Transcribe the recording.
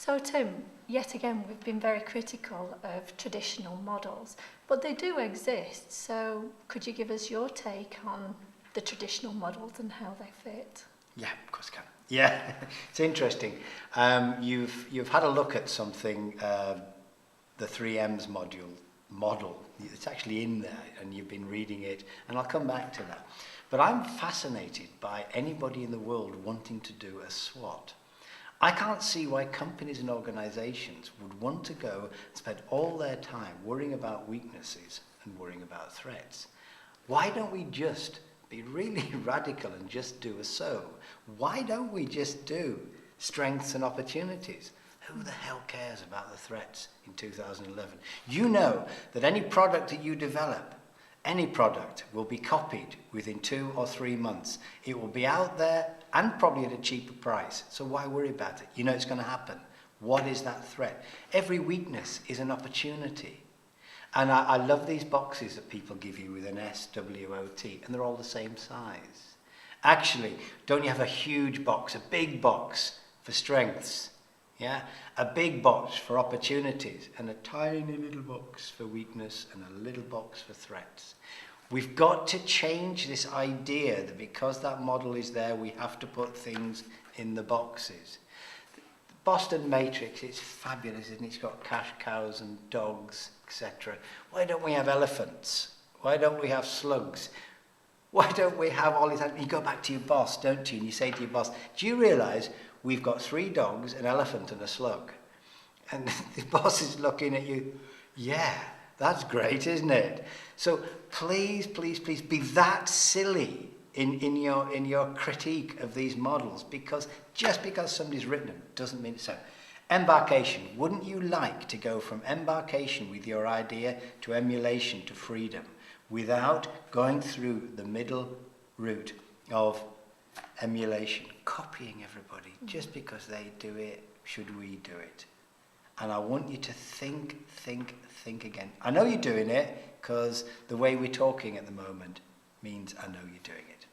So Tim, yet again we've been very critical of traditional models, but they do exist. So could you give us your take on the traditional models and how they fit? Yeah, of course I can. Yeah, it's interesting. You've had a look at something, the 3Ms model. It's actually in there, and you've been reading it, and I'll come back to that. But I'm fascinated by anybody in the world wanting to do a SWOT. I can't see why companies and organizations would want to go and spend all their time worrying about weaknesses and worrying about threats. Why don't we just be really radical and just do a SO? Why don't we just do strengths and opportunities? Who the hell cares about the threats in 2011? You know that any product that you develop, any product will be copied within 2 or 3 months. It will be out there and probably at a cheaper price. So why worry about it? You know it's going to happen. What is that threat? Every weakness is an opportunity. And I love these boxes that people give you with an SWOT, and they're all the same size. Actually, don't you have a huge box, a big box for strengths? Yeah, a big box for opportunities and a tiny little box for weakness and a little box for threats. We've got to change this idea that because that model is there, we have to put things in the boxes. The Boston Matrix, it's fabulous, isn't it? It's got cash cows and dogs, etc. Why don't we have elephants? Why don't we have slugs? Why don't we have all these? You go back to your boss, don't you? And you say to your boss, do you realise we've got 3 dogs, an elephant and a slug? And the boss is looking at you, yeah, that's great, isn't it? So please, please, please be that silly in your critique of these models, because just because somebody's written them doesn't mean it's so. Embarkation. Wouldn't you like to go from embarkation with your idea to emulation to freedom without going through the middle route of emulation, copying everybody? Just because they do it, should we do it? And I want you to think again. I know you're doing it because the way we're talking at the moment means I know you're doing it.